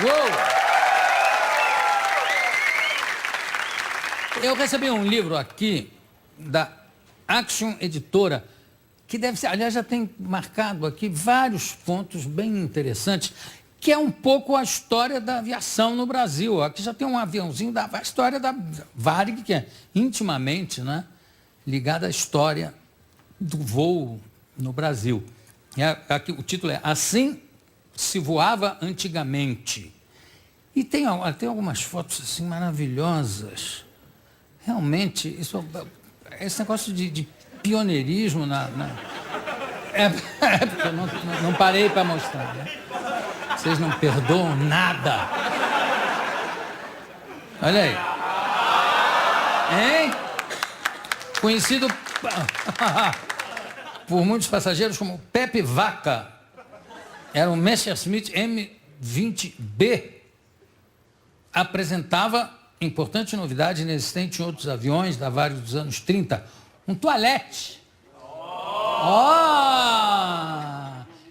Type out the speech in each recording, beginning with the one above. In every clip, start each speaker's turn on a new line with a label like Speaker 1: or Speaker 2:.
Speaker 1: Uou! Eu recebi um livro aqui da Action Editora, que deve ser, aliás, já tem marcado aqui vários pontos bem interessantes, que é um pouco a história da aviação no Brasil. Aqui já tem um aviãozinho da a história da Varig, que é intimamente, né, ligada à história do voo no Brasil. Aqui, o título é Assim se voava antigamente. E tem algumas fotos assim maravilhosas. Realmente, esse negócio de pioneirismo porque eu não parei para mostrar, né? Vocês não perdoam nada. Olha aí. Hein? Conhecido por muitos passageiros como Pepe Vaca. Era um Messerschmitt M20B. Apresentava importante novidade inexistente em outros aviões da Varig dos anos 30. Um toalete.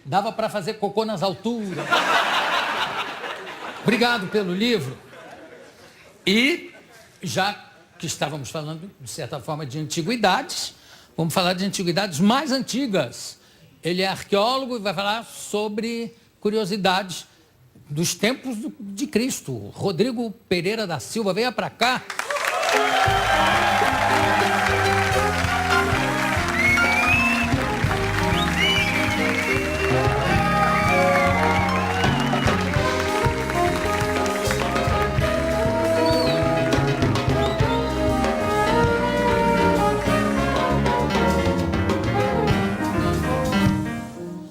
Speaker 1: Dava para fazer cocô nas alturas. Obrigado pelo livro. E, já que estávamos falando, de certa forma, de antiguidades, vamos falar de antiguidades mais antigas. Ele é arqueólogo e vai falar sobre curiosidades dos tempos de Cristo. Rodrigo Pereira da Silva, venha para cá.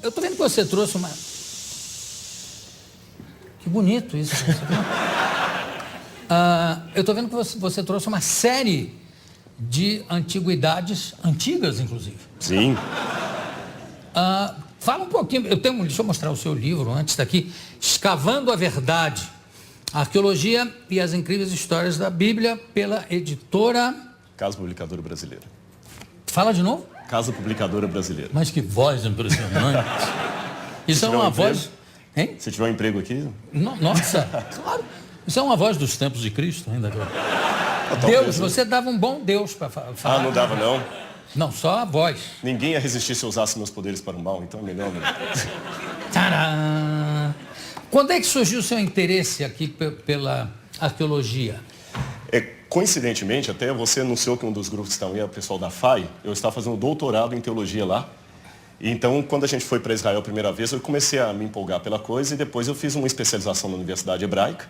Speaker 1: Eu estou vendo que você trouxe uma... Que bonito isso. Eu estou vendo que você trouxe uma série de antiguidades, antigas inclusive.
Speaker 2: Sim.
Speaker 1: Fala um pouquinho, deixa eu mostrar o seu livro antes daqui, Escavando a Verdade, Arqueologia e as Incríveis Histórias da Bíblia, pela editora...
Speaker 2: Casa Publicadora Brasileira.
Speaker 1: Fala de novo?
Speaker 2: Casa Publicadora Brasileira.
Speaker 1: Mas que voz impressionante. Isso é uma voz... Hein?
Speaker 2: Se tiver um emprego aqui...
Speaker 1: Nossa, claro. Isso é uma voz dos tempos de Cristo ainda. Deus, você dava um bom Deus para falar.
Speaker 2: Não dava não?
Speaker 1: Não, só a voz.
Speaker 2: Ninguém ia resistir se eu usasse meus poderes para o mal, então é melhor...
Speaker 1: Tcharam! Quando é que surgiu o seu interesse aqui pela arqueologia?
Speaker 2: Coincidentemente, até você anunciou que um dos grupos que estão aí é o pessoal da FAI. Eu estava fazendo doutorado em teologia lá. Então, quando a gente foi para Israel a primeira vez, eu comecei a me empolgar pela coisa e depois eu fiz uma especialização na Universidade Hebraica.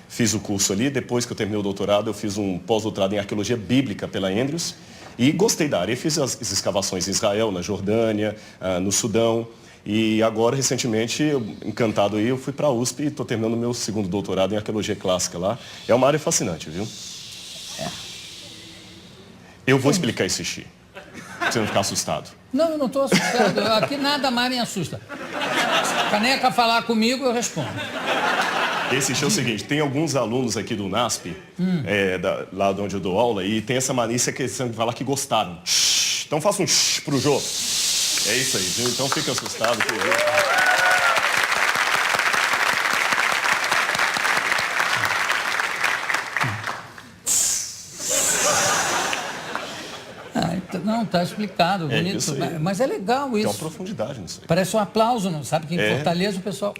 Speaker 2: Fiz o curso ali, depois que eu terminei o doutorado, eu fiz um pós-doutorado em arqueologia bíblica pela Andrews e gostei da área. Fiz as escavações em Israel, na Jordânia, no Sudão. E agora, recentemente, encantado aí, eu fui para a USP e estou terminando meu segundo doutorado em arqueologia clássica lá. É uma área fascinante, viu? Eu vou explicar esse xixi, pra você não ficar assustado.
Speaker 1: Não, eu não estou assustado. Aqui nada mais me assusta. Caneca falar comigo, eu respondo.
Speaker 2: Esse xixi é o seguinte, tem alguns alunos aqui do NASP, lá de onde eu dou aula, e tem essa malícia que eles falam que gostaram. Então faça um pro Jô. É isso aí, viu? Então fica assustado.
Speaker 1: Não, tá explicado, bonito.
Speaker 2: Isso aí.
Speaker 1: Mas é legal isso.
Speaker 2: Tem uma profundidade nisso aí.
Speaker 1: Parece um aplauso, não sabe? Que em Fortaleza o pessoal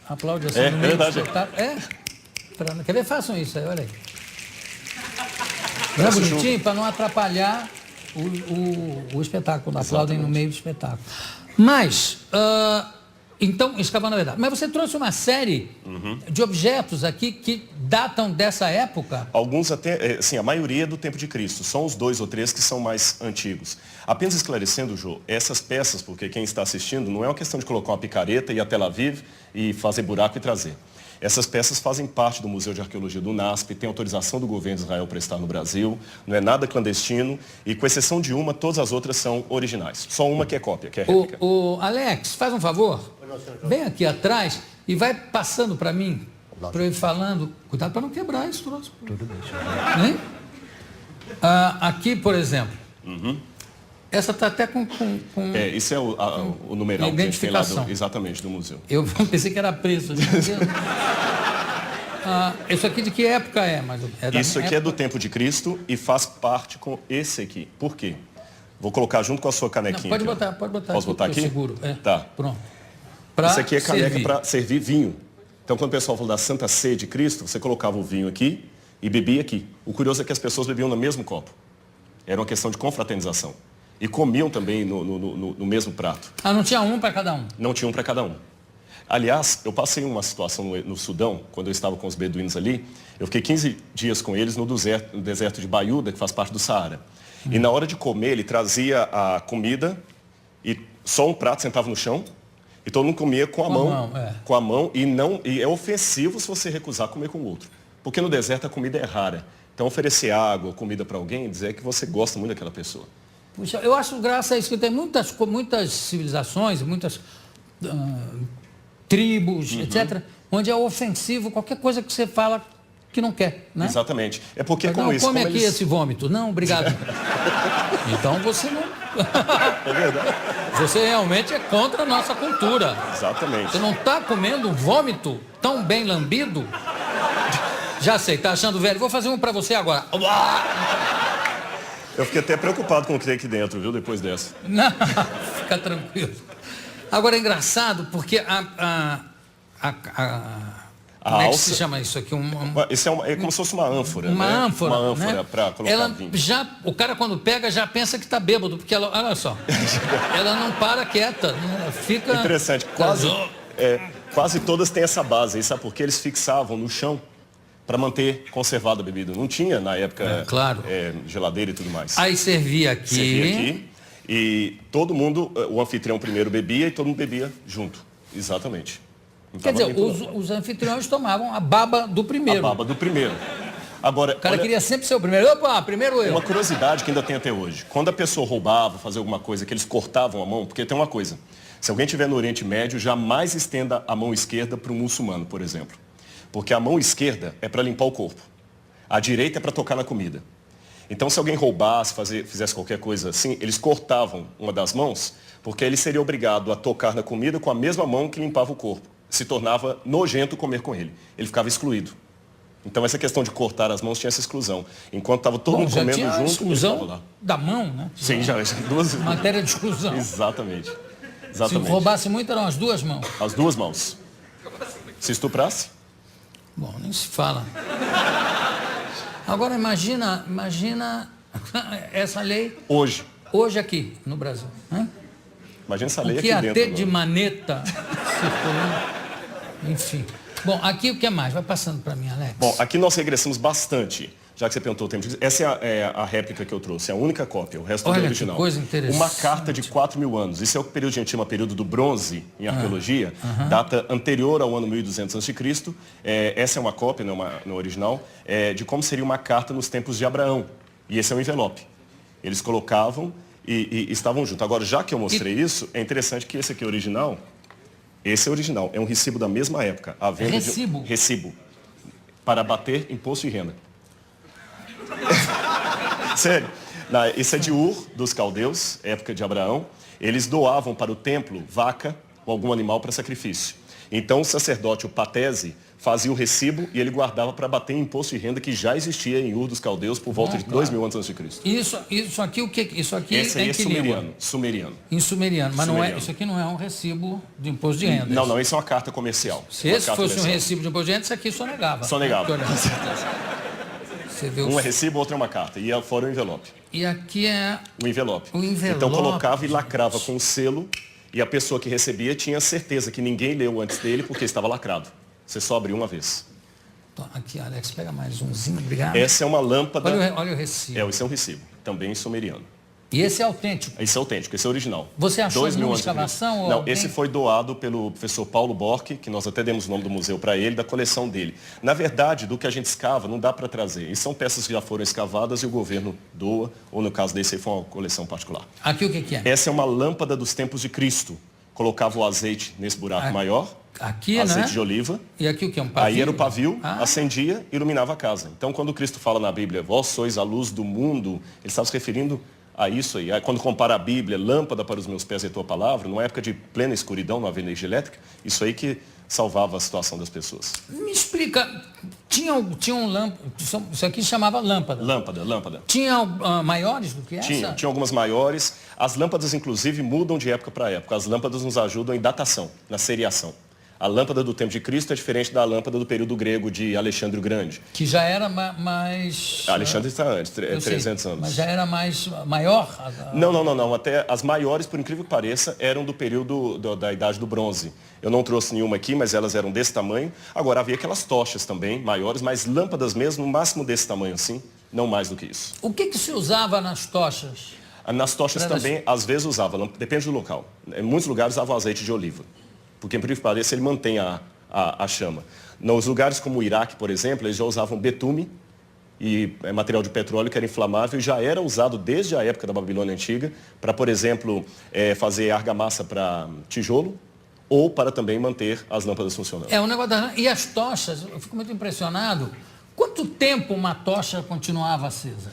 Speaker 1: aplaude assim no meio do espetáculo. Quer ver? Façam isso aí, olha aí. Não é bonitinho? Para não atrapalhar o espetáculo. Aplaudem no meio do espetáculo. Mas, então, escavando a verdade. Mas você trouxe uma série de objetos aqui que datam dessa época?
Speaker 2: Alguns até, sim, a maioria é do tempo de Cristo. São os 2 ou 3 que são mais antigos. Apenas esclarecendo, Jô, essas peças, porque quem está assistindo, não é uma questão de colocar uma picareta, ir até Tel Aviv e fazer buraco e trazer. Essas peças fazem parte do Museu de Arqueologia do NASP, tem autorização do governo de Israel para estar no Brasil, não é nada clandestino, e com exceção de uma, todas as outras são originais. Só uma que é cópia, que é réplica.
Speaker 1: Alex, faz um favor, vem aqui atrás e vai passando para mim, para eu ir falando. Cuidado para não quebrar esse troço.
Speaker 3: Tudo bem.
Speaker 1: Hein? Aqui, por exemplo, essa está até com
Speaker 2: isso é o numeral que a gente tem lá exatamente, do museu.
Speaker 1: Eu pensei que era preço. Isso aqui de que época é?
Speaker 2: Isso aqui é do tempo de Cristo e faz parte com esse aqui. Por quê? Vou colocar junto com a sua canequinha.
Speaker 1: Não, pode
Speaker 2: aqui,
Speaker 1: botar.
Speaker 2: Posso botar aqui?
Speaker 1: Seguro.
Speaker 2: Tá.
Speaker 1: Pronto.
Speaker 2: Isso aqui é caneca para servir vinho. Então, quando o pessoal falou da Santa Ceia de Cristo, você colocava o vinho aqui e bebia aqui. O curioso é que as pessoas bebiam no mesmo copo. Era uma questão de confraternização. E comiam também no mesmo prato.
Speaker 1: Não tinha um para cada um?
Speaker 2: Não tinha um para cada um. Aliás, eu passei uma situação no Sudão, quando eu estava com os beduínos ali. Eu fiquei 15 dias com eles no deserto de Baiuda, que faz parte do Saara. E na hora de comer, ele trazia a comida e só um prato sentava no chão. E todo mundo comia com a mão. Com a mão. E é ofensivo se você recusar comer com o outro. Porque no deserto a comida é rara. Então oferecer água, comida para alguém, dizer que você gosta muito daquela pessoa.
Speaker 1: Puxa, eu acho graça a isso que tem muitas civilizações, muitas tribos, etc., onde é ofensivo qualquer coisa que você fala que não quer, né?
Speaker 2: Exatamente. É porque como isso...
Speaker 1: Come aqui esse vômito. Não, obrigado. Então você não...
Speaker 2: É verdade.
Speaker 1: Você realmente é contra a nossa cultura.
Speaker 2: Exatamente.
Speaker 1: Você não está comendo um vômito tão bem lambido? Já sei, tá achando velho. Vou fazer um para você agora.
Speaker 2: Eu fiquei até preocupado com o que tem aqui dentro, viu, depois dessa.
Speaker 1: Não, fica tranquilo. Agora é engraçado porque como é que se chama isso aqui?
Speaker 2: Isso é como se fosse uma ânfora,
Speaker 1: uma
Speaker 2: né?
Speaker 1: ânfora,
Speaker 2: uma ânfora, né? Para colocar vinho.
Speaker 1: O cara quando pega já pensa que está bêbado, porque ela, olha só, ela não para quieta, fica...
Speaker 2: Interessante, quase todas têm essa base, sabe por quê? Eles fixavam no chão para manter conservada a bebida. Não tinha na época
Speaker 1: claro.
Speaker 2: Geladeira e tudo mais.
Speaker 1: Aí servia aqui.
Speaker 2: Servia aqui e todo mundo, o anfitrião primeiro bebia e todo mundo bebia junto. Exatamente.
Speaker 1: Quer dizer, os anfitriões tomavam a baba do primeiro.
Speaker 2: A baba do primeiro. Agora,
Speaker 1: o cara queria sempre ser o primeiro. Opa, primeiro eu.
Speaker 2: Uma curiosidade que ainda tem até hoje. Quando a pessoa roubava, fazia alguma coisa, que eles cortavam a mão, porque tem uma coisa. Se alguém estiver no Oriente Médio, jamais estenda a mão esquerda para um muçulmano, por exemplo. Porque a mão esquerda é para limpar o corpo. A direita é para tocar na comida. Então, se alguém roubasse, fizesse qualquer coisa assim, eles cortavam uma das mãos, porque ele seria obrigado a tocar na comida com a mesma mão que limpava o corpo. Se tornava nojento comer com ele. Ele ficava excluído. Então, essa questão de cortar as mãos tinha essa exclusão. Enquanto estava todo mundo comendo junto,
Speaker 1: exclusão lá. Da mão, né?
Speaker 2: Sim, já duas...
Speaker 1: Matéria de exclusão.
Speaker 2: Exatamente.
Speaker 1: Se roubasse muito, eram as duas mãos.
Speaker 2: As duas mãos. Se estuprasse?
Speaker 1: Bom, nem se fala. Agora, imagina essa lei... Hoje aqui, no Brasil. Né?
Speaker 2: Imagina essa lei
Speaker 1: aqui
Speaker 2: dentro.
Speaker 1: Que ia ter de maneta circulando. Enfim. Bom, aqui o que mais? Vai passando para mim, Alex.
Speaker 2: Bom, aqui nós regressamos bastante. Já que você perguntou o tempo de... Essa é a réplica que eu trouxe, é a única cópia, o resto é original.
Speaker 1: Que coisa interessante.
Speaker 2: Uma carta de 4.000 anos. Isso é o período que a gente chama período do bronze, em arqueologia, data anterior ao ano 1200 a.C. Essa é uma cópia, não original, de como seria uma carta nos tempos de Abraão. E esse é um envelope. Eles colocavam e estavam juntos. Agora, já que eu mostrei isso, é interessante que esse aqui é original. Esse é original, é um recibo da mesma época. A venda
Speaker 1: recibo?
Speaker 2: Recibo. Para bater imposto de renda. Sério. Esse é de Ur, dos caldeus, época de Abraão. Eles doavam para o templo vaca ou algum animal para sacrifício. Então o sacerdote, o patese, fazia o recibo e ele guardava para bater em imposto de renda que já existia em Ur dos caldeus por volta de 2.000 anos antes de Cristo.
Speaker 1: Isso aqui, o que? Isso aqui
Speaker 2: esse aí é sumeriano.
Speaker 1: Em sumeriano, mas não é, isso aqui não é um recibo de imposto de renda.
Speaker 2: Não, isso é uma carta comercial.
Speaker 1: Se esse fosse um recibo de imposto de renda, isso aqui só negava.
Speaker 2: Só negava. Um é recibo, outro é uma carta. E fora o envelope.
Speaker 1: E aqui é...
Speaker 2: O envelope. Então colocava e lacrava com um selo. E a pessoa que recebia tinha certeza que ninguém leu antes dele porque estava lacrado. Você só abriu uma vez.
Speaker 1: Aqui, Alex, pega mais umzinho, obrigado.
Speaker 2: Essa é uma lâmpada...
Speaker 1: Olha o recibo.
Speaker 2: Esse é um recibo, também em sumeriano.
Speaker 1: E esse é autêntico?
Speaker 2: Esse é autêntico, esse é original.
Speaker 1: Você achou numa escavação? Ou
Speaker 2: não, esse foi doado pelo professor Paulo Borck, que nós até demos o nome do museu para ele, da coleção dele. Na verdade, do que a gente escava, não dá para trazer. E são peças que já foram escavadas e o governo doa, ou no caso desse aí foi uma coleção particular.
Speaker 1: Aqui o que é?
Speaker 2: Essa é uma lâmpada dos tempos de Cristo. Colocava o azeite nesse buraco maior,
Speaker 1: aqui,
Speaker 2: azeite de oliva.
Speaker 1: E aqui o que é? Um pavio?
Speaker 2: Aí era o pavio, acendia e iluminava a casa. Então, quando Cristo fala na Bíblia, vós sois a luz do mundo, ele estava se referindo a isso aí. Quando compara a Bíblia, lâmpada para os meus pés e a tua palavra, numa época de plena escuridão, não havia energia elétrica, isso aí que salvava a situação das pessoas.
Speaker 1: Me explica, tinha um lâmpada, isso aqui chamava lâmpada.
Speaker 2: Lâmpada.
Speaker 1: Tinha maiores do que essa?
Speaker 2: Tinha algumas maiores. As lâmpadas, inclusive, mudam de época para época. As lâmpadas nos ajudam em datação, na seriação. A lâmpada do tempo de Cristo é diferente da lâmpada do período grego de Alexandre o Grande.
Speaker 1: Que já era mais...
Speaker 2: Alexandre está antes, 300 anos.
Speaker 1: Mas já era maior?
Speaker 2: Não. Até as maiores, por incrível que pareça, eram do período da Idade do Bronze. Eu não trouxe nenhuma aqui, mas elas eram desse tamanho. Agora, havia aquelas tochas também, maiores, mas lâmpadas mesmo, no máximo desse tamanho assim, não mais do que isso.
Speaker 1: O que se usava nas tochas?
Speaker 2: Nas tochas também, às vezes usava, depende do local. Em muitos lugares usavam azeite de oliva. Porque, por incrível que pareça, ele mantém a chama. Nos lugares como o Iraque, por exemplo, eles já usavam betume, e material de petróleo que era inflamável e já era usado desde a época da Babilônia Antiga para, por exemplo, fazer argamassa para tijolo ou para também manter as lâmpadas funcionando.
Speaker 1: Um negócio E as tochas, eu fico muito impressionado. Quanto tempo uma tocha continuava acesa?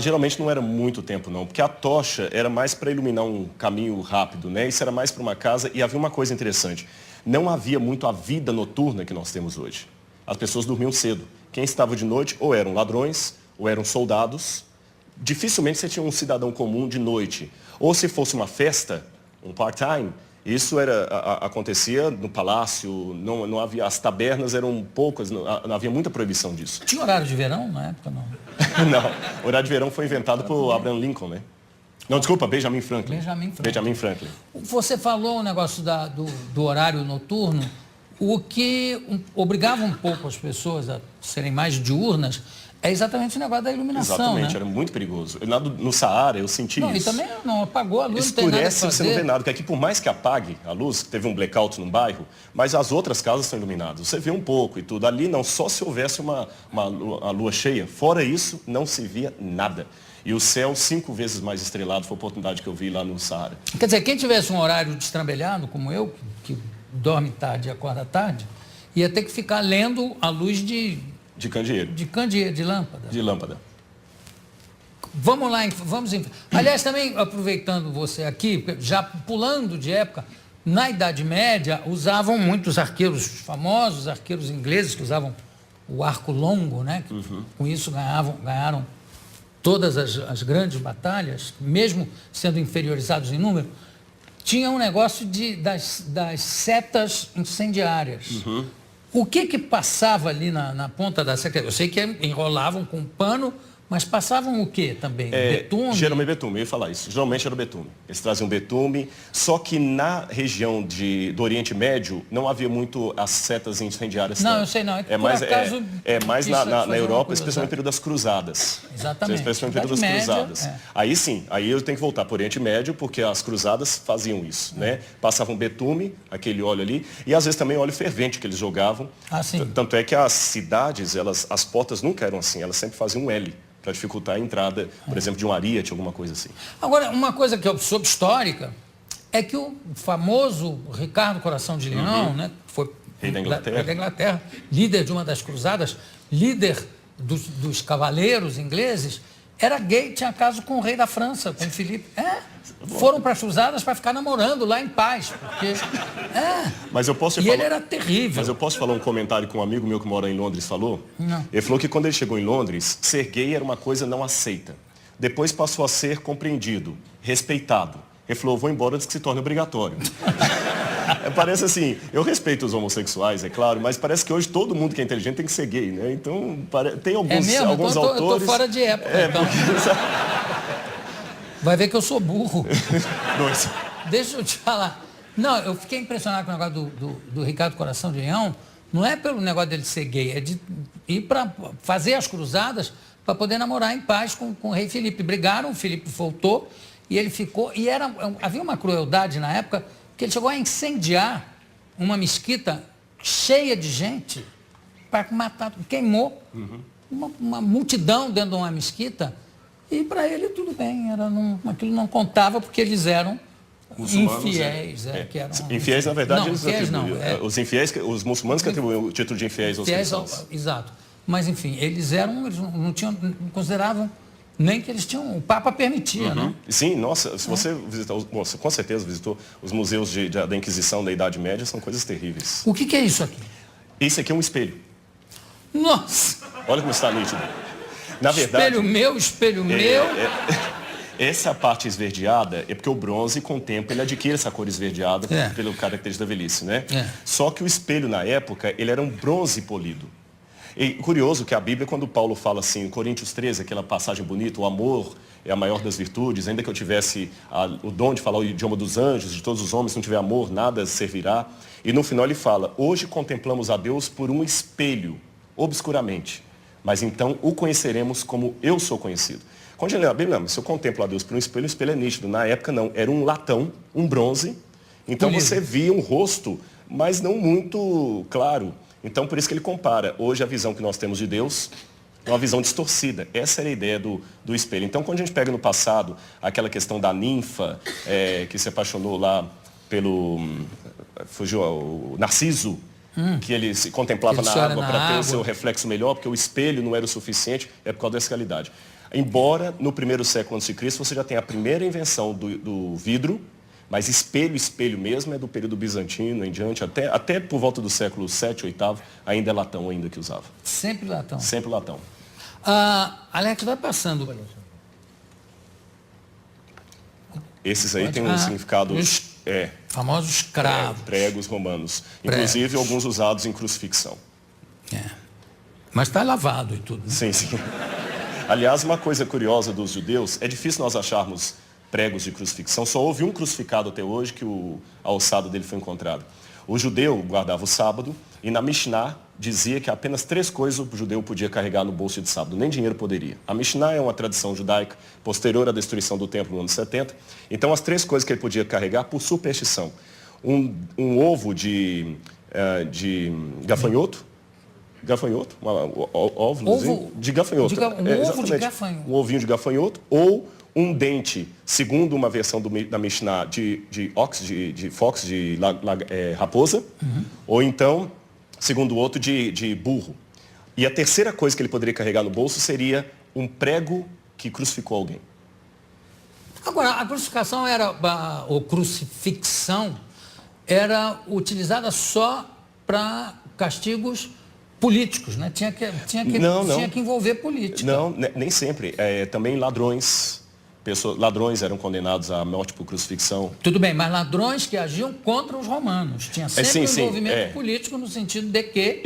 Speaker 2: Geralmente não era muito tempo, não, porque a tocha era mais para iluminar um caminho rápido, né? Isso era mais para uma casa e havia uma coisa interessante. Não havia muito a vida noturna que nós temos hoje. As pessoas dormiam cedo. Quem estava de noite ou eram ladrões ou eram soldados. Dificilmente você tinha um cidadão comum de noite. Ou se fosse uma festa, um part-time, isso acontecia no palácio, não havia, as tabernas eram poucas, não havia muita proibição disso.
Speaker 1: Tinha horário de verão na época, não?
Speaker 2: Não, o horário de verão foi inventado por Abraham Lincoln, né? Não, desculpa, Benjamin Franklin. Benjamin Franklin.
Speaker 1: Você falou o negócio do horário noturno, o que obrigava um pouco as pessoas a serem mais diurnas é exatamente o negócio da iluminação.
Speaker 2: Exatamente,
Speaker 1: né?
Speaker 2: Era muito perigoso. No Saara eu senti isso.
Speaker 1: E também não apagou a luz,
Speaker 2: Escurece,
Speaker 1: não tem nada a fazer.
Speaker 2: Você não vê nada, porque aqui por mais que apague a luz, teve um blackout no bairro, mas as outras casas são iluminadas. Você vê um pouco e tudo. Ali não, só se houvesse uma lua cheia. Fora isso, não se via nada. E o céu 5 vezes mais estrelado foi a oportunidade que eu vi lá no Saara.
Speaker 1: Quer dizer, quem tivesse um horário destrambelhado, como eu, que dorme tarde e acorda tarde, ia ter que ficar lendo a luz de
Speaker 2: candeeiro.
Speaker 1: De lâmpada.
Speaker 2: De lâmpada.
Speaker 1: Vamos lá, aliás, também aproveitando você aqui, já pulando de época, na Idade Média usavam muitos arqueiros famosos, arqueiros ingleses que usavam o arco longo, né? Com isso ganharam todas as grandes batalhas, mesmo sendo inferiorizados em número. Tinha um negócio das setas incendiárias. O que passava ali na ponta da seta? Eu sei que enrolavam com pano, mas passavam o que também? Betume?
Speaker 2: Geralmente betume, eu ia falar isso. Geralmente era o betume. Eles traziam betume, só que na região do Oriente Médio não havia muito as setas incendiárias.
Speaker 1: Não, eu sei não.
Speaker 2: É mais na Europa, especialmente no período das cruzadas.
Speaker 1: Exatamente.
Speaker 2: Especialmente no período das cruzadas. Aí sim, aí eu tenho que voltar para o Oriente Médio, porque as cruzadas faziam isso, né? Passavam betume, aquele óleo ali, e às vezes também óleo fervente que eles jogavam. Tanto é que as cidades, as portas nunca eram assim, elas sempre faziam um L, para dificultar a entrada, por exemplo, de um ariete, alguma coisa assim.
Speaker 1: Agora, uma coisa que eu soube histórica é que o famoso Ricardo Coração de Leão, né, que foi
Speaker 2: rei da
Speaker 1: Inglaterra, líder de uma das cruzadas, líder dos cavaleiros ingleses, era gay, tinha caso com o rei da França, com o Filipe. Foram para as cruzadas para ficar namorando lá em paz, porque...
Speaker 2: Mas eu posso
Speaker 1: ele era terrível.
Speaker 2: Mas eu posso falar um comentário que um amigo meu que mora em Londres falou?
Speaker 1: Não.
Speaker 2: Ele falou que quando ele chegou em Londres, ser gay era uma coisa não aceita. Depois passou a ser compreendido, respeitado. Ele falou, vou embora antes que se torne obrigatório. Parece assim, eu respeito os homossexuais, é claro, mas parece que hoje todo mundo que é inteligente tem que ser gay, né? Então, tem alguns
Speaker 1: então,
Speaker 2: autores...
Speaker 1: Eu tô fora de época, então. Vai ver que eu sou burro. Deixa eu te falar. Não, eu fiquei impressionado com o negócio do Ricardo Coração de Leão. Não é pelo negócio dele ser gay, é de ir para fazer as cruzadas para poder namorar em paz com o rei Filipe. Brigaram, o Filipe voltou e ele ficou... E havia uma crueldade na época que ele chegou a incendiar uma mesquita cheia de gente para matar, queimou uma multidão dentro de uma mesquita e para ele tudo bem, aquilo não contava porque eles eram infiéis.
Speaker 2: Infiéis, na verdade,
Speaker 1: não, infiéis não.
Speaker 2: Os infiéis, os muçulmanos que atribuem o título de infiéis aos cristãos.
Speaker 1: Exato. Mas, enfim, eles não consideravam Nem que eles tinham, o Papa permitia, né?
Speaker 2: Sim, nossa, se você visitar, você com certeza visitou os museus da Inquisição da Idade Média, são coisas terríveis.
Speaker 1: O que é isso aqui?
Speaker 2: Esse aqui é um espelho.
Speaker 1: Nossa!
Speaker 2: Olha como está nítido. Na verdade,
Speaker 1: Espelho meu.
Speaker 2: Essa parte esverdeada é porque o bronze, com o tempo, ele adquire essa cor esverdeada pelo característica da velhice, né? Só que o espelho, na época, ele era um bronze polido. E curioso que a Bíblia, quando Paulo fala assim, em Coríntios 13, aquela passagem bonita, o amor é a maior das virtudes, ainda que eu tivesse o dom de falar o idioma dos anjos, de todos os homens, se não tiver amor, nada servirá. E no final ele fala, hoje contemplamos a Deus por um espelho, obscuramente, mas então o conheceremos como eu sou conhecido. Quando a gente lê a Bíblia, não, se eu contemplo a Deus por um espelho, o espelho é nítido. Na época não, era um latão, um bronze, então você via um rosto, mas não muito claro. Então, por isso que ele compara. Hoje, a visão que nós temos de Deus é uma visão distorcida. Essa era a ideia do espelho. Então, quando a gente pega no passado aquela questão da ninfa, que se apaixonou lá pelo... Fugiu o Narciso, que ele se contemplava na água para ter o seu reflexo melhor, porque o espelho não era o suficiente, é por causa dessa realidade. Embora, no primeiro século a.C., você já tenha a primeira invenção do vidro, mas espelho mesmo é do período bizantino em diante, até por volta do século 7, 8, ainda é latão ainda que usava.
Speaker 1: Sempre latão?
Speaker 2: Sempre latão.
Speaker 1: Alex, vai passando.
Speaker 2: Esses aí têm um significado...
Speaker 1: Famosos cravos.
Speaker 2: Pregos romanos. Inclusive alguns usados em crucifixão.
Speaker 1: Mas está lavado e tudo. Né?
Speaker 2: Sim. Aliás, uma coisa curiosa dos judeus, é difícil nós acharmos pregos de crucifixão. Só houve um crucificado até hoje que a ossada dele foi encontrada. O judeu guardava o sábado e na Mishnah dizia que apenas 3 coisas o judeu podia carregar no bolso de sábado, nem dinheiro poderia. A Mishnah é uma tradição judaica posterior à destruição do templo no ano 70. Então as 3 coisas que ele podia carregar por superstição. Um ovo de gafanhoto, óvulozinho de gafanhoto.
Speaker 1: Ovo de gafanhoto.
Speaker 2: Um ovinho de gafanhoto ou um dente, segundo uma versão da Mishnah, de raposa, ou então, segundo o outro, de burro. E a terceira coisa que ele poderia carregar no bolso seria um prego que crucificou alguém.
Speaker 1: Agora, a crucificação ou crucifixão era utilizada só para castigos políticos, né? Tinha que envolver política.
Speaker 2: Não, nem sempre. Também ladrões. Ladrões eram condenados à morte por crucifixão.
Speaker 1: Tudo bem, mas ladrões que agiam contra os romanos. Tinha sempre um envolvimento político no sentido de que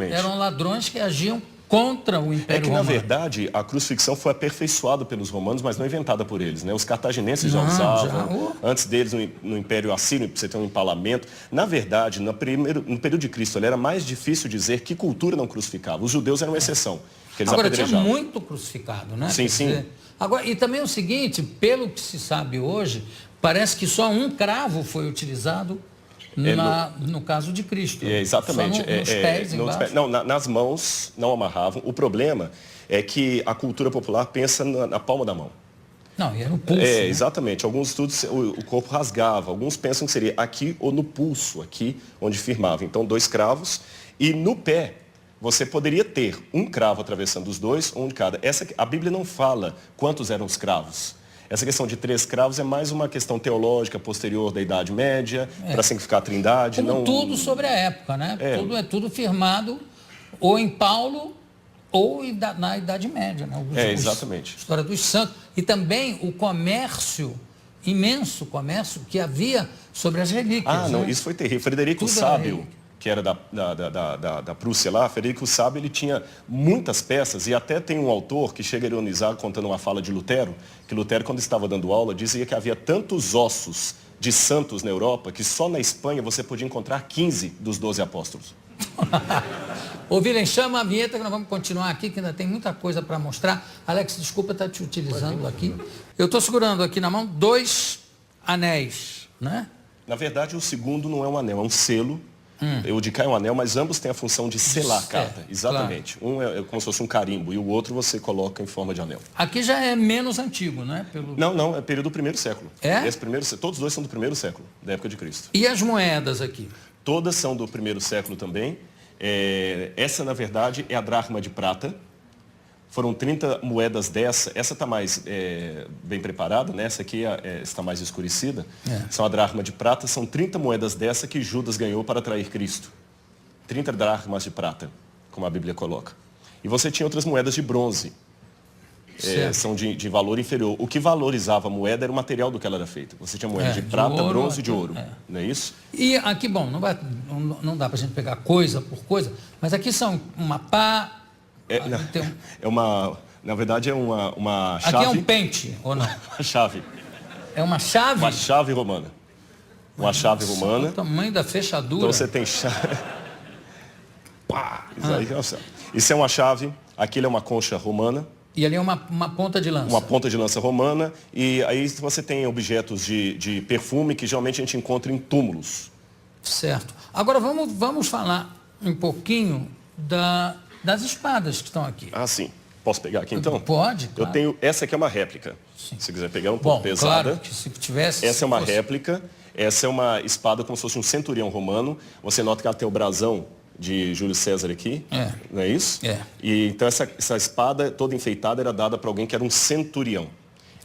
Speaker 1: eram ladrões que agiam contra o Império Romano.
Speaker 2: Na verdade, a crucifixão foi aperfeiçoada pelos romanos, mas não inventada por eles. Né? Os cartagineses já usavam. Antes deles, no Império Assírio, você tem um empalamento. Na verdade, no período de Cristo, era mais difícil dizer que cultura não crucificava. Os judeus eram uma exceção.
Speaker 1: Agora, tinha muito crucificado, né?
Speaker 2: Sim.
Speaker 1: Agora, e também o seguinte, pelo que se sabe hoje, parece que só um cravo foi utilizado no caso de Cristo.
Speaker 2: Exatamente.
Speaker 1: Só nos pés embaixo.
Speaker 2: Não, nas mãos não amarravam. O problema é que a cultura popular pensa na palma da mão.
Speaker 1: Não, e é no pulso. Né?
Speaker 2: Exatamente. Alguns estudos, o corpo rasgava. Alguns pensam que seria aqui ou no pulso, aqui onde firmava. Então, 2 cravos. E no pé, você poderia ter um cravo atravessando os 2, um de cada. A Bíblia não fala quantos eram os cravos. Essa questão de 3 cravos é mais uma questão teológica posterior da Idade Média, para significar a Trindade.
Speaker 1: Como tudo sobre a época, né? Tudo firmado ou em Paulo ou na Idade Média. Né?
Speaker 2: Exatamente.
Speaker 1: História dos santos. E também o comércio, imenso comércio, que havia sobre as relíquias.
Speaker 2: Não, isso foi terrível. Frederico o Sábio, que era da Prússia lá, Frederico o Sábio, ele tinha muitas peças, e até tem um autor que chega a ironizar contando uma fala de Lutero, que Lutero, quando estava dando aula, dizia que havia tantos ossos de santos na Europa, que só na Espanha você podia encontrar 15 dos 12 apóstolos.
Speaker 1: Ô, William, chama a vinheta que nós vamos continuar aqui, que ainda tem muita coisa para mostrar. Alex, desculpa estar te utilizando aqui. Eu estou segurando aqui na mão 2 anéis, né?
Speaker 2: Na verdade, o segundo não é um anel, é um selo. O de cá é um anel, mas ambos têm a função de selar a carta. Exatamente. Claro. Um é como se fosse um carimbo e o outro você coloca em forma de anel.
Speaker 1: Aqui já é menos antigo, né?
Speaker 2: Não, é período do 1º século. Todos 2 são do 1º século, da época de Cristo.
Speaker 1: E as moedas aqui?
Speaker 2: Todas são do 1º século também. Essa, na verdade, é a dracma de prata. Foram 30 moedas dessa. Essa está mais bem preparada, né? Essa aqui está mais escurecida. São a dracma de prata. São 30 moedas dessa que Judas ganhou para trair Cristo. 30 dracmas de prata, como a Bíblia coloca. E você tinha outras moedas de bronze. São de valor inferior. O que valorizava a moeda era o material do que ela era feita. Você tinha moeda de prata,
Speaker 1: ouro,
Speaker 2: bronze e de ouro. Não é isso?
Speaker 1: E aqui, bom, não dá para a gente pegar coisa por coisa, mas aqui são uma pá...
Speaker 2: Na verdade é uma chave.
Speaker 1: Aqui é um pente, ou não?
Speaker 2: Uma chave.
Speaker 1: É uma chave?
Speaker 2: Uma chave romana. Uma chave romana.
Speaker 1: O tamanho da fechadura.
Speaker 2: Então você tem chave. Pá! Isso é uma chave. Aquilo é uma concha romana.
Speaker 1: E ali é uma ponta de lança.
Speaker 2: Uma ponta de lança romana. E aí você tem objetos de perfume que geralmente a gente encontra em túmulos.
Speaker 1: Certo. Agora vamos falar um pouquinho das espadas que estão aqui.
Speaker 2: Ah, sim. Posso pegar aqui então?
Speaker 1: Pode, claro.
Speaker 2: Eu tenho, essa aqui é uma réplica. Sim. Se quiser pegar, um pouco pesada.
Speaker 1: Claro que se tivesse...
Speaker 2: Essa é uma réplica. Essa é uma espada como se fosse um centurião romano. Você nota que ela tem o brasão de Júlio César aqui. Não é isso? E então essa espada toda enfeitada era dada para alguém que era um centurião.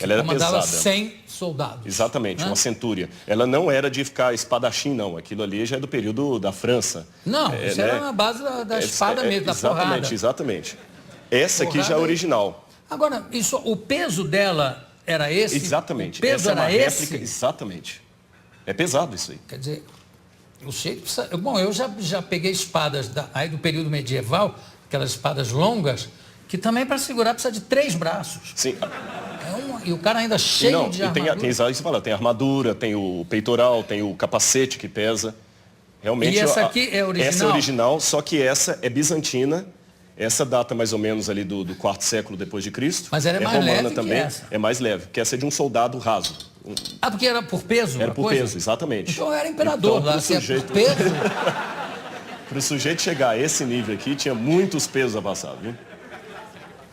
Speaker 2: Ela era pesada.
Speaker 1: 100 soldados.
Speaker 2: Exatamente, uma centúria. Ela não era de ficar espadachim, não. Aquilo ali já é do período da França.
Speaker 1: Não, isso era na base da espada mesmo, da porrada.
Speaker 2: Exatamente. Essa aqui já é original.
Speaker 1: Agora, o peso dela era esse?
Speaker 2: Exatamente.
Speaker 1: O peso era esse?
Speaker 2: Réplica, exatamente. É pesado isso aí.
Speaker 1: Quer dizer, eu sei que precisa... Bom, eu já peguei espadas aí do período medieval, aquelas espadas longas, que também para segurar precisa de 3 braços.
Speaker 2: Sim.
Speaker 1: E o cara ainda cheio de armadura.
Speaker 2: Tem armadura, tem o peitoral, tem o capacete que pesa. Realmente,
Speaker 1: e essa aqui é original?
Speaker 2: Essa é original, só que essa é bizantina. Essa data mais ou menos ali do 4º século depois de Cristo.
Speaker 1: Mas ela é mais
Speaker 2: romana
Speaker 1: leve
Speaker 2: também.
Speaker 1: Que essa.
Speaker 2: É mais leve, porque essa é de um soldado raso.
Speaker 1: Porque era por peso?
Speaker 2: Era por peso, exatamente.
Speaker 1: Então era imperador
Speaker 2: então,
Speaker 1: lá, se é por peso...
Speaker 2: Para o sujeito chegar a esse nível aqui, tinha muitos pesos a passar, viu?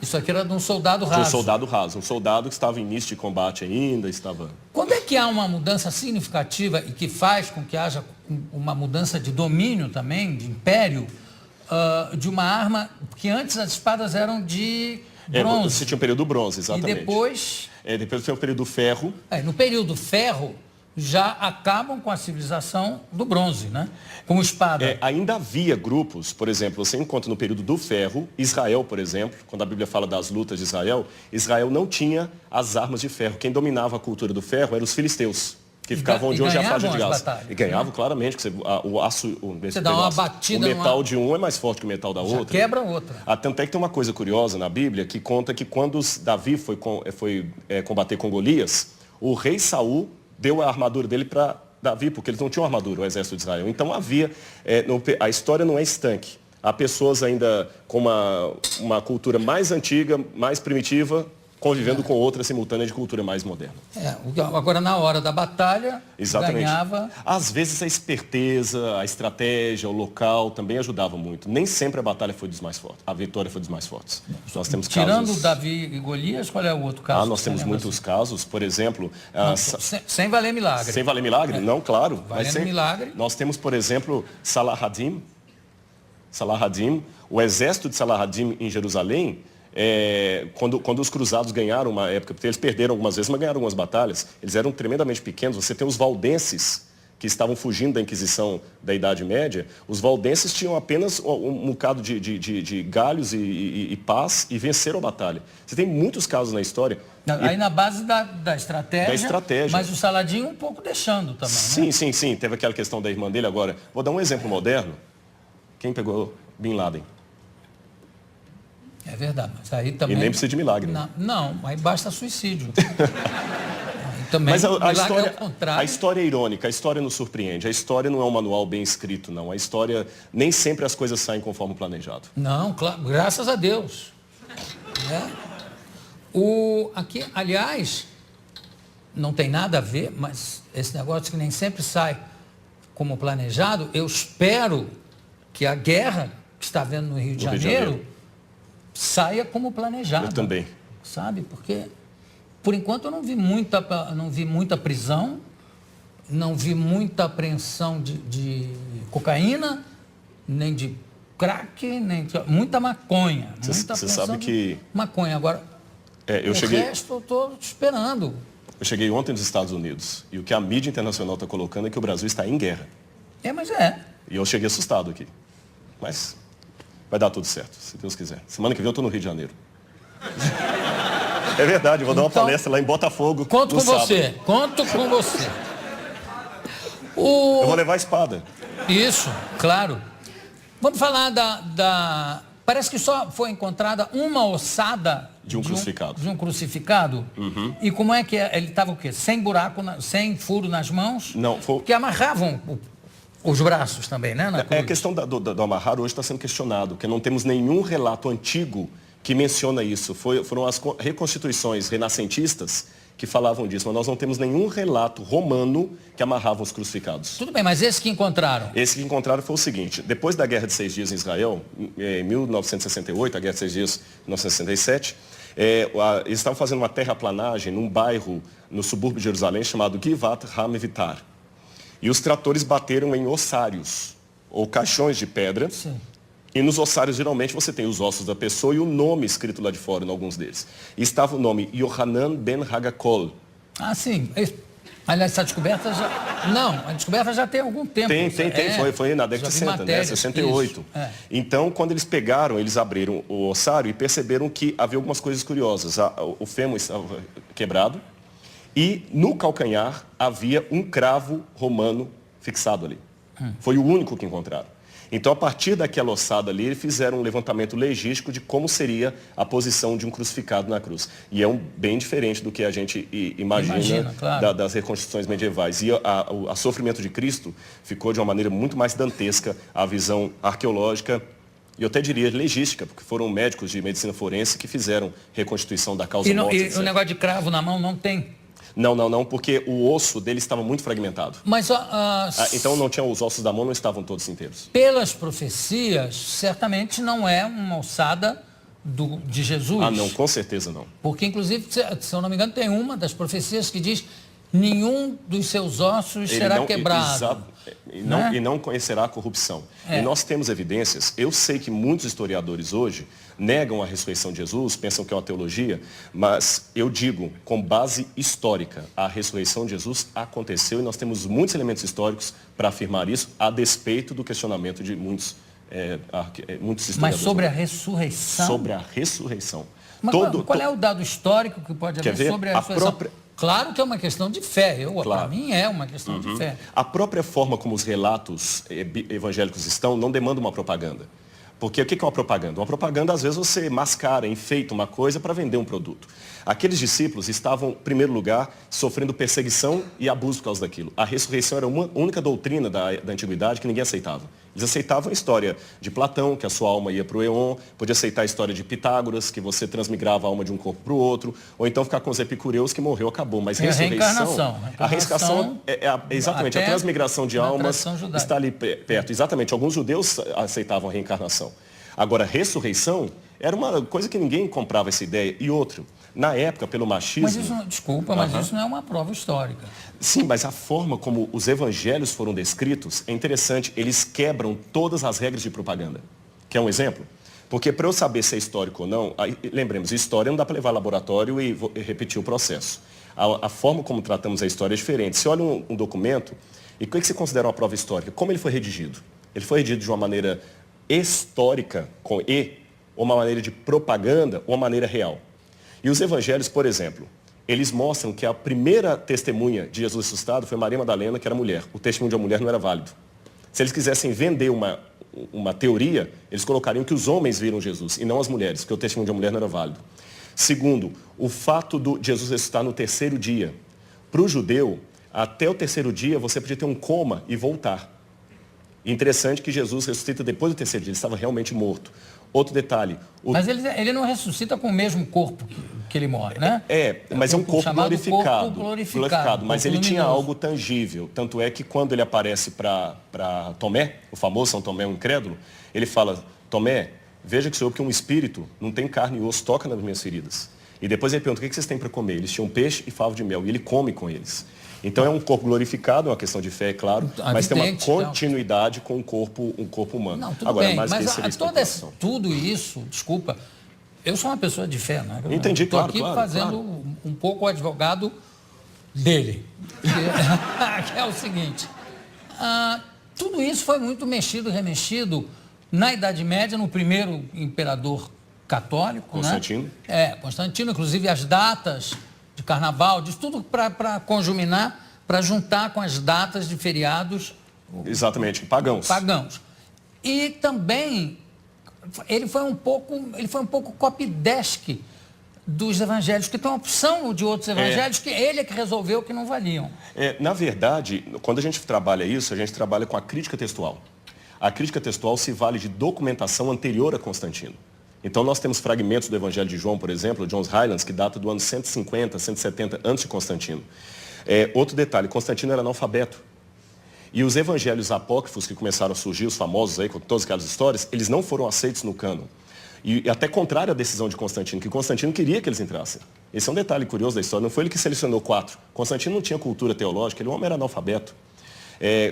Speaker 1: Isso aqui era de um soldado raso.
Speaker 2: De um soldado raso. Um soldado que estava em início de combate ainda, estava...
Speaker 1: Quando é que há uma mudança significativa e que faz com que haja uma mudança de domínio também, de império, de uma arma, que antes as espadas eram de bronze.
Speaker 2: Você tinha o período do bronze, exatamente.
Speaker 1: E depois...
Speaker 2: depois tem o período do ferro.
Speaker 1: No período do ferro, já acabam com a civilização do bronze, né? Com espada.
Speaker 2: Ainda havia grupos, por exemplo, você encontra no período do ferro, Israel, por exemplo, quando a Bíblia fala das lutas de Israel, Israel não tinha as armas de ferro. Quem dominava a cultura do ferro eram os filisteus, que ficavam onde hoje é a faixa de Gaza. E ganhavam, claramente, que o aço,
Speaker 1: você dá uma batida,
Speaker 2: o metal de um é mais forte que o metal da outra.
Speaker 1: Quebra outra.
Speaker 2: Tanto é que tem uma coisa curiosa na Bíblia que conta que quando Davi foi combater com Golias, o rei Saul deu a armadura dele para Davi, porque eles não tinham armadura, o exército de Israel. Então havia, a história não é estanque. Há pessoas ainda com uma cultura mais antiga, mais primitiva, convivendo com outra simultânea de cultura mais moderna.
Speaker 1: Agora, na hora da batalha, ganhava...
Speaker 2: Às vezes a esperteza, a estratégia, o local também ajudava muito. Nem sempre a batalha foi dos mais fortes, a vitória foi dos mais fortes. Nós temos
Speaker 1: Tirando Davi e Golias, qual é o outro caso?
Speaker 2: Nós temos muitos casos, por exemplo...
Speaker 1: sem valer milagre.
Speaker 2: Sem valer milagre? Não, claro.
Speaker 1: Valendo milagre.
Speaker 2: Nós temos, por exemplo, Salah-ad-Din, o exército de Salah-ad-Din em Jerusalém, quando os cruzados ganharam uma época, porque eles perderam algumas vezes, mas ganharam algumas batalhas, eles eram tremendamente pequenos. Você tem os valdenses, que estavam fugindo da Inquisição da Idade Média. Os valdenses tinham apenas um bocado de galhos e pás e venceram a batalha. Você tem muitos casos na história.
Speaker 1: Aí na base da estratégia. Mas o Saladinho um pouco deixando também,
Speaker 2: né? Sim. Teve aquela questão da irmã dele. Agora, vou dar um exemplo moderno. Quem pegou Bin Laden?
Speaker 1: É verdade, mas aí também...
Speaker 2: E nem precisa de milagre.
Speaker 1: Não, aí basta suicídio. Também,
Speaker 2: mas
Speaker 1: a
Speaker 2: história é irônica, a história nos surpreende. A história não é um manual bem escrito, não. A história, nem sempre as coisas saem conforme planejado.
Speaker 1: Não, claro, graças a Deus. Aqui, aliás, não tem nada a ver, mas esse negócio que nem sempre sai como planejado, eu espero que a guerra que está havendo no Rio de Janeiro saia como planejado.
Speaker 2: Eu também.
Speaker 1: Sabe? Porque, por enquanto, eu não vi muita prisão, não vi muita apreensão de cocaína, nem de crack, nem muita maconha. Muita
Speaker 2: Você sabe que...
Speaker 1: maconha. Agora,
Speaker 2: o
Speaker 1: resto eu estou esperando.
Speaker 2: Eu cheguei ontem dos Estados Unidos e o que a mídia internacional está colocando é que o Brasil está em guerra.
Speaker 1: Mas é.
Speaker 2: E eu cheguei assustado aqui. Mas vai dar tudo certo, se Deus quiser. Semana que vem eu estou no Rio de Janeiro. É verdade, eu vou dar uma palestra lá em Botafogo.
Speaker 1: Conto com você, conto com você.
Speaker 2: Eu vou levar a espada.
Speaker 1: Isso, claro. Vamos falar Parece que só foi encontrada uma ossada
Speaker 2: de um crucificado.
Speaker 1: De um crucificado?
Speaker 2: Uhum.
Speaker 1: E como é que ele estava o quê? Sem buraco, sem furo nas mãos?
Speaker 2: Não, foi...
Speaker 1: Que amarravam os braços também, né?
Speaker 2: A questão do amarrar hoje está sendo questionado, porque não temos nenhum relato antigo que menciona isso. Foram as reconstituições renascentistas que falavam disso, mas nós não temos nenhum relato romano que amarrava os crucificados.
Speaker 1: Tudo bem, mas esse que encontraram?
Speaker 2: Esse que encontraram foi o seguinte: depois da Guerra de 6 Dias em Israel, em 1968, a Guerra de 6 Dias, 1967, eles estavam fazendo uma terraplanagem num bairro no subúrbio de Jerusalém chamado Givat HaMevitar. E os tratores bateram em ossários, ou caixões de pedra.
Speaker 1: Sim.
Speaker 2: E nos ossários, geralmente, você tem os ossos da pessoa e o nome escrito lá de fora, em alguns deles. E estava o nome Yohanan ben Hagakol.
Speaker 1: Ah, sim. Aliás, essa descoberta já... Não, a descoberta já tem algum tempo.
Speaker 2: Tem. Foi na década de 60, né? 68. Então, quando eles pegaram, eles abriram o ossário e perceberam que havia algumas coisas curiosas. O fêmur estava quebrado e no calcanhar havia um cravo romano fixado ali. Foi o único que encontraram. Então, a partir daquela ossada ali, eles fizeram um levantamento legístico de como seria a posição de um crucificado na cruz. E é bem diferente do que a gente imagina claro. Das reconstruções medievais. E o sofrimento de Cristo ficou de uma maneira muito mais dantesca, a visão arqueológica e eu até diria legística, porque foram médicos de medicina forense que fizeram reconstituição da causa morte.
Speaker 1: E o negócio de cravo na mão não tem?
Speaker 2: Não, porque o osso dele estava muito fragmentado.
Speaker 1: Mas,
Speaker 2: então não tinha os ossos da mão, não estavam todos inteiros.
Speaker 1: Pelas profecias, certamente não é uma ossada de Jesus.
Speaker 2: Não, com certeza não.
Speaker 1: Porque, inclusive, se eu não me engano, tem uma das profecias que diz: nenhum dos seus ossos será quebrado.
Speaker 2: E não conhecerá a corrupção. E nós temos evidências. Eu sei que muitos historiadores hoje negam a ressurreição de Jesus, pensam que é uma teologia, mas eu digo, com base histórica, a ressurreição de Jesus aconteceu e nós temos muitos elementos históricos para afirmar isso, a despeito do questionamento de muitos historiadores.
Speaker 1: Mas sobre a ressurreição?
Speaker 2: Sobre a ressurreição.
Speaker 1: Mas qual é o dado histórico que pode haver sobre a ressurreição? Claro que é uma questão de fé. Para mim é uma questão de fé.
Speaker 2: A própria forma como os relatos evangélicos estão não demanda uma propaganda. Porque o que é uma propaganda? Uma propaganda, às vezes, você mascara, enfeita uma coisa para vender um produto. Aqueles discípulos estavam, em primeiro lugar, sofrendo perseguição e abuso por causa daquilo. A ressurreição era uma única doutrina da antiguidade que ninguém aceitava. Eles aceitavam a história de Platão, que a sua alma ia para o Éon, podia aceitar a história de Pitágoras, que você transmigrava a alma de um corpo para o outro, ou então ficar com os epicureus, que morreu, acabou. Mas ressurreição... A reencarnação exatamente, a transmigração de almas está ali perto. Exatamente, alguns judeus aceitavam a reencarnação. Agora, ressurreição era uma coisa que ninguém comprava essa ideia. E outro, na época, pelo machismo...
Speaker 1: Mas isso, mas isso não é uma prova histórica.
Speaker 2: Sim, mas a forma como os evangelhos foram descritos é interessante. Eles quebram todas as regras de propaganda. Quer um exemplo? Porque para eu saber se é histórico ou não, lembremos, história não dá para levar ao laboratório e repetir o processo. A forma como tratamos a história é diferente. Você olha um documento, e o que você considera uma prova histórica? Como ele foi redigido? Ele foi redigido de uma maneira histórica, com E, ou uma maneira de propaganda, ou uma maneira real. E os evangelhos, por exemplo, eles mostram que a primeira testemunha de Jesus ressuscitado foi Maria Madalena, que era mulher. O testemunho de uma mulher não era válido. Se eles quisessem vender uma teoria, eles colocariam que os homens viram Jesus, e não as mulheres, porque o testemunho de uma mulher não era válido. Segundo, o fato de Jesus ressuscitar no terceiro dia. Para o judeu, até o terceiro dia, você podia ter um coma e voltar. Interessante que Jesus ressuscita depois do terceiro dia, ele estava realmente morto. Outro detalhe...
Speaker 1: Mas ele não ressuscita com o mesmo corpo que ele morre, né?
Speaker 2: Mas é um corpo glorificado.
Speaker 1: Glorificado,
Speaker 2: mas ele tinha algo tangível. Tanto é que quando ele aparece para Tomé, o famoso São Tomé, o incrédulo, ele fala: Tomé, veja que sou eu, que um espírito não tem carne e osso, toca nas minhas feridas. E depois ele pergunta: o que vocês têm para comer? Eles tinham peixe e favo de mel, e ele come com eles. Então é um corpo glorificado, é uma questão de fé, é claro, mas tem uma
Speaker 1: Evidente,
Speaker 2: continuidade com um corpo humano.
Speaker 1: Não, tudo
Speaker 2: Agora,
Speaker 1: bem,
Speaker 2: mais que
Speaker 1: mas
Speaker 2: isso seria especulação.
Speaker 1: tudo isso, desculpa, eu sou uma pessoa de fé, né?
Speaker 2: Entendi,
Speaker 1: Estou
Speaker 2: claro,
Speaker 1: aqui
Speaker 2: claro,
Speaker 1: fazendo
Speaker 2: claro.
Speaker 1: um pouco o advogado dele, que é o seguinte, tudo isso foi muito mexido, remexido na Idade Média, no primeiro imperador católico,
Speaker 2: Constantino.
Speaker 1: né? Constantino, inclusive as datas de carnaval, diz tudo para conjuminar, para juntar com as datas de feriados
Speaker 2: Exatamente, pagãos.
Speaker 1: E também ele foi um pouco copydesk dos evangelhos, que tem uma opção de outros evangelhos que ele é que resolveu que não valiam.
Speaker 2: Na verdade, quando a gente trabalha isso, a gente trabalha com a crítica textual. A crítica textual se vale de documentação anterior a Constantino. Então, nós temos fragmentos do Evangelho de João, por exemplo, John's Highlands, que data do ano 150, 170 antes de Constantino. Outro detalhe, Constantino era analfabeto. E os evangelhos apócrifos que começaram a surgir, os famosos aí, com todas aquelas histórias, eles não foram aceitos no cânon. E até contrário à decisão de Constantino, que Constantino queria que eles entrassem. Esse é um detalhe curioso da história, não foi ele que selecionou 4. Constantino não tinha cultura teológica, ele, o homem era analfabeto.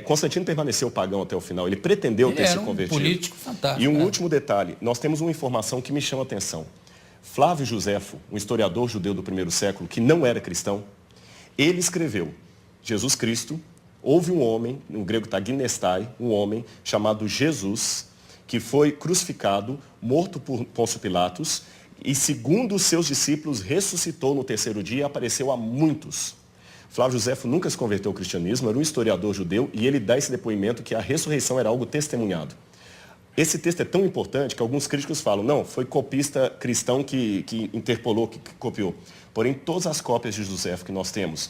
Speaker 2: Constantino permaneceu pagão até o final, ele pretendeu ter se convertido.
Speaker 1: Ele era um político fantástico.
Speaker 2: E um último detalhe, nós temos uma informação que me chama a atenção. Flávio Josefo, um historiador judeu do primeiro século, que não era cristão, ele escreveu, Jesus Cristo, houve um homem, no grego está ginestai, um homem chamado Jesus, que foi crucificado, morto por Pôncio Pilatos, e segundo os seus discípulos, ressuscitou no terceiro dia e apareceu a muitos. Flávio Josefo nunca se converteu ao cristianismo, era um historiador judeu, e ele dá esse depoimento que a ressurreição era algo testemunhado. Esse texto é tão importante que alguns críticos falam, não, foi copista cristão que interpolou, que copiou. Porém, todas as cópias de Josefo que nós temos,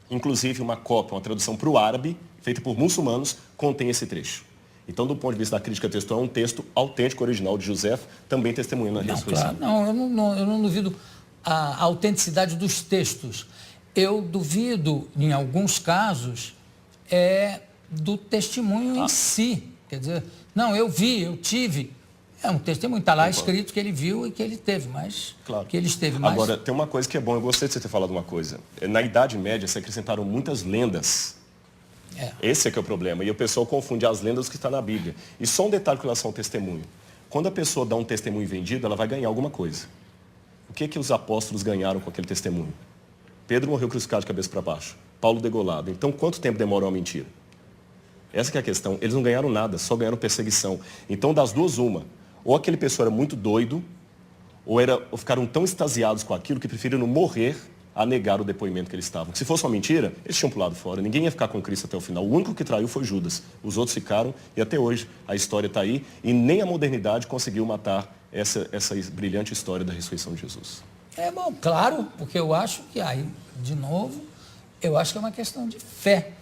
Speaker 2: inclusive uma cópia, uma tradução para o árabe, feita por muçulmanos, contém esse trecho. Então, do ponto de vista da crítica textual, é um texto autêntico, original de Josefo, também testemunhando a ressurreição.
Speaker 1: Claro, eu não duvido a autenticidade dos textos. Eu duvido, em alguns casos, do testemunho em si. Quer dizer, não, eu vi, eu tive. É um testemunho, está lá escrito que ele viu e que ele teve, mas
Speaker 2: claro.
Speaker 1: Que ele esteve mais.
Speaker 2: Agora, tem uma coisa que é bom, eu gostei de você ter falado uma coisa. Na Idade Média, se acrescentaram muitas lendas. Esse é que é o problema. E o pessoal confunde as lendas que está na Bíblia. E só um detalhe com relação ao testemunho. Quando a pessoa dá um testemunho vendido, ela vai ganhar alguma coisa. O que os apóstolos ganharam com aquele testemunho? Pedro morreu crucificado de cabeça para baixo. Paulo degolado. Então, quanto tempo demorou a mentira? Essa que é a questão. Eles não ganharam nada, só ganharam perseguição. Então, das duas, uma. Ou aquele pessoa era muito doido, ou ficaram tão extasiados com aquilo que preferiram morrer a negar o depoimento que eles estavam. Se fosse uma mentira, eles tinham pulado fora. Ninguém ia ficar com Cristo até o final. O único que traiu foi Judas. Os outros ficaram, e até hoje a história está aí, e nem a modernidade conseguiu matar essa brilhante história da ressurreição de Jesus.
Speaker 1: Bom, claro, porque eu acho que aí, de novo, eu acho que é uma questão de fé.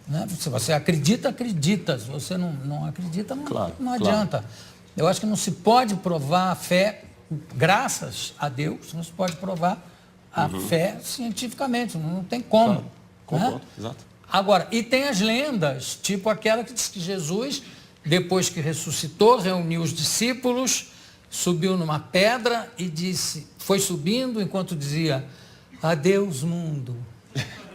Speaker 1: Né? Se você acredita, acredita. Se você não acredita, não adianta. Eu acho que não se pode provar a fé, graças a Deus, não se pode provar a fé cientificamente, não tem como.
Speaker 2: Concordo,
Speaker 1: né?
Speaker 2: Exato.
Speaker 1: Agora, e tem as lendas, tipo aquela que diz que Jesus, depois que ressuscitou, reuniu os discípulos, subiu numa pedra e disse, foi subindo enquanto dizia, adeus mundo,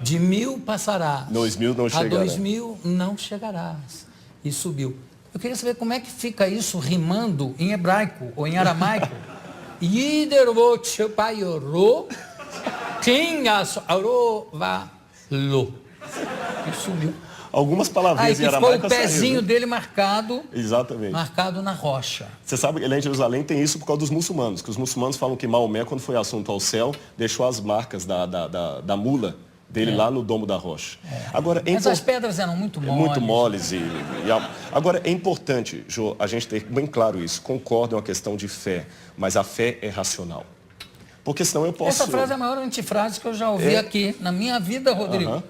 Speaker 1: de 1000 passarás,
Speaker 2: 2000 não chegará.
Speaker 1: a 2000 não chegarás. E subiu. Eu queria saber como é que fica isso rimando em hebraico ou em aramaico. Yidervotchepaiorô, Kinhasorovalo. E sumiu.
Speaker 2: Algumas palavrinhas em aramaico
Speaker 1: ficou o pezinho
Speaker 2: saíram, né?
Speaker 1: dele marcado.
Speaker 2: Exatamente.
Speaker 1: Marcado na rocha.
Speaker 2: Você sabe que lá em Jerusalém tem isso por causa dos muçulmanos, que os muçulmanos falam que Maomé, quando foi assunto ao céu, deixou as marcas da mula dele lá no domo da rocha. Agora,
Speaker 1: Mas as pedras eram muito moles.
Speaker 2: Muito moles. Agora, é importante, Jô, a gente ter bem claro isso. Concordo, é uma questão de fé, mas a fé é racional. Porque senão eu posso...
Speaker 1: Essa frase é a maior antifrase que eu já ouvi aqui na minha vida, Rodrigo.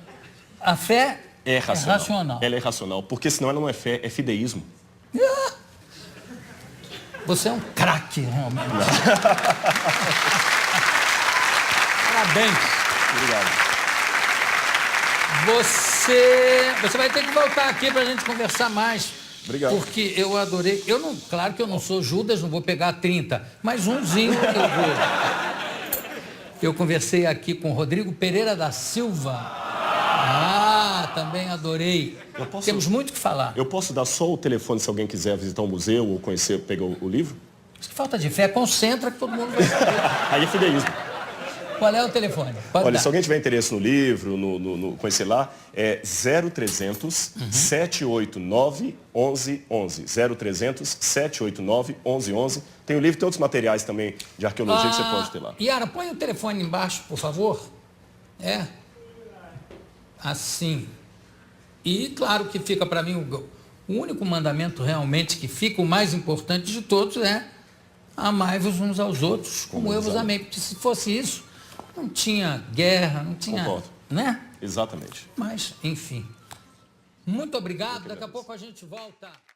Speaker 1: A fé é racional.
Speaker 2: Ela é racional, porque senão ela não é fé, é fideísmo.
Speaker 1: Você é um craque, realmente. Parabéns.
Speaker 2: Obrigado.
Speaker 1: Você vai ter que voltar aqui para a gente conversar mais.
Speaker 2: Obrigado.
Speaker 1: Porque eu adorei. Claro que eu não sou Judas, não vou pegar 30, mas umzinho eu vou. Eu conversei aqui com o Rodrigo Pereira da Silva. também adorei.
Speaker 2: posso-
Speaker 1: Temos muito o que falar.
Speaker 2: Eu posso dar só o telefone se alguém quiser visitar o museu ou conhecer, pegar o livro?
Speaker 1: Isso que falta de fé, concentra que todo mundo vai saber.
Speaker 2: Aí é fideísmo.
Speaker 1: Qual é o telefone? Pode
Speaker 2: Olha,
Speaker 1: dar.
Speaker 2: se alguém tiver interesse no livro, no conhecer lá, é 0300 789 1111. 0300 789 1111. Tem o livro, tem outros materiais também de arqueologia que você pode ter lá.
Speaker 1: Yara, põe o telefone embaixo, por favor. É. Assim. E claro que fica para mim o único mandamento realmente que fica, o mais importante de todos é amai-vos uns aos outros, como eu vos amei. Porque se fosse isso, não tinha guerra, não tinha...
Speaker 2: Concordo.
Speaker 1: Né?
Speaker 2: Exatamente.
Speaker 1: Mas, enfim. Muito obrigado. Daqui a pouco a gente volta.